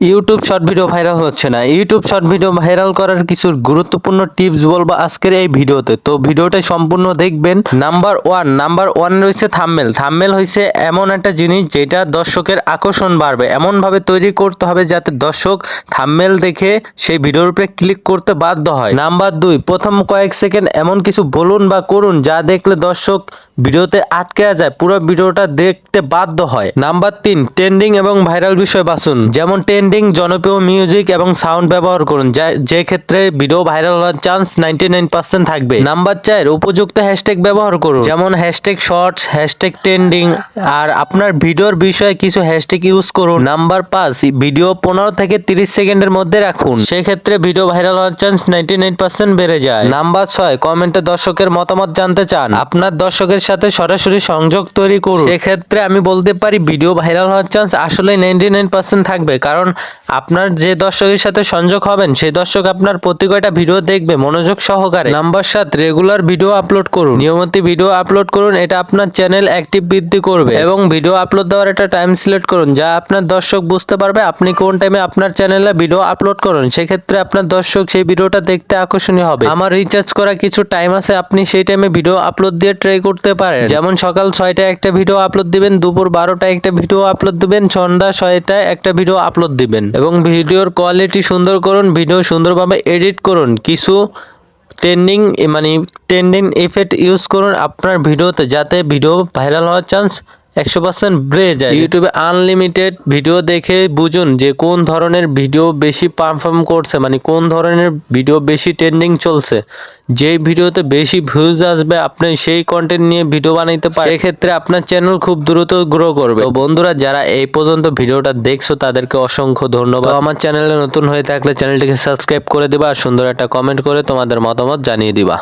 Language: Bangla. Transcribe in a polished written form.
ইউটিউব শর্ট ভিডিও ভাইরাল হচ্ছে না। ইউটিউব শর্ট ভিডিও ভাইরাল করার কিছু গুরুত্বপূর্ণ টিপস বলবো আজকের এই ভিডিওতে। তো ভিডিওটা সম্পূর্ণ দেখবেন। নাম্বার ওয়ান রয়েছে থাম্বনেল। থাম্বনেল হয়েছে এমন একটা জিনিস যেটা দর্শকের আকর্ষণ বাড়বে, এমন ভাবে তৈরি করতে হবে যাতে দর্শক থাম্বনেল দেখে সেই ভিডিওর উপরে ক্লিক করতে বাধ্য হয়। নাম্বার দুই, প্রথম কয়েক সেকেন্ড এমন কিছু বলুন বা করুন যা দেখলে দর্শক ভিডিওতে আটকে যায়, পুরো ভিডিওটা দেখতে বাধ্য হয়। নাম্বার তিন, ট্রেন্ডিং এবং ভাইরাল বিষয় বাছুন, যেমন ট্রেন্ডিং, জনপ্রিয় মিউজিক এবং সাউন্ড ব্যবহার করুন, যে ক্ষেত্রে ভিডিও ভাইরাল হওয়ার চান্স 99% থাকবে। নাম্বার চার, উপযুক্ত হ্যাশট্যাগ ব্যবহার করুন, যেমন হ্যাশট্যাগ শর্টস, হ্যাশট্যাগ ট্রেন্ডিং, আর আপনার ভিডিওর বিষয়ে কিছু হ্যাশট্যাগ ইউজ করুন। নাম্বার পাঁচ, ভিডিও 15 থেকে 30 সেকেন্ডের মধ্যে রাখুন, সেক্ষেত্রে ভিডিও ভাইরাল হওয়ার চান্স 99% বেড়ে যায়। নাম্বার ছয়, কমেন্টে দর্শকের মতামত জানতে চান, আপনার দর্শকের সাথে সরাসরি সংযোগ তৈরি করুন, সেক্ষেত্রে আমি বলতে পারি ভিডিও ভাইরাল হওয়ার চান্স আসলে 99% থাকবে, কারণ আপনার যে দর্শকের সাথে সংযোগ হবেন সেই দর্শক আপনার প্রতি কয়টা ভিডিও দেখবে মনোযোগ সহকারে। নাম্বার সাত, রেগুলার ভিডিও আপলোড করুন, নিয়মিত ভিডিও আপলোড করুন, এটা আপনার চ্যানেল অ্যাক্টিভ বৃদ্ধি করবে। এবং ভিডিও আপলোড দেওয়ার একটা টাইম সিলেক্ট করুন, যা আপনার দর্শক বুঝতে পারবে আপনি কোন টাইমে আপনার চ্যানেলে ভিডিও আপলোড করুন, সেক্ষেত্রে আপনার দর্শক সেই ভিডিওটা দেখতে আকর্ষণীয় হবে। আমার রিচার্জ করা কিছু টাইম আছে, আপনি সেই টাইমে ভিডিও আপলোড দিয়ে ট্রাই করতে পারেন, যেমন সকাল 6টায় একটা ভিডিও আপলোড দিবেন, দুপুর 12টায় একটা ভিডিও আপলোড দিবেন, সন্ধ্যা 6টায় একটা ভিডিও আপলোড দিবেন। এবং ভিডিওর কোয়ালিটি সুন্দর করুন, ভিডিও সুন্দরভাবে এডিট করুন, কিছু ট্রেন্ডিং ইফেক্ট ইউজ করুন আপনার ভিডিওতে, যাতে ভিডিও ভাইরাল হওয়ার চান্স 100% বেড়ে যায়। ইউটিউবে আনলিমিটেড ভিডিও দেখে বুঝুন যে কোন ধরনের ভিডিও বেশি পারফর্ম করছে, কোন ধরনের ভিডিও বেশি ট্রেন্ডিং চলছে। যেই ভিডিওতে বেশি ভিউজ আসবে আপনি সেই কন্টেন্ট নিয়ে ভিডিও বানাইতে পারেন, সেক্ষেত্রে আপনার চ্যানেল খুব দ্রুত গ্রো করবে। তো বন্ধুরা, যারা এই পর্যন্ত ভিডিওটা দেখছো তাদেরকে অসংখ্য ধন্যবাদ। আমার চ্যানেলে নতুন হয়ে থাকলে চ্যানেলটিকে সাবস্ক্রাইব করে দিবা আর সুন্দর একটা কমেন্ট করে তোমাদের মতামত জানিয়ে দিবা।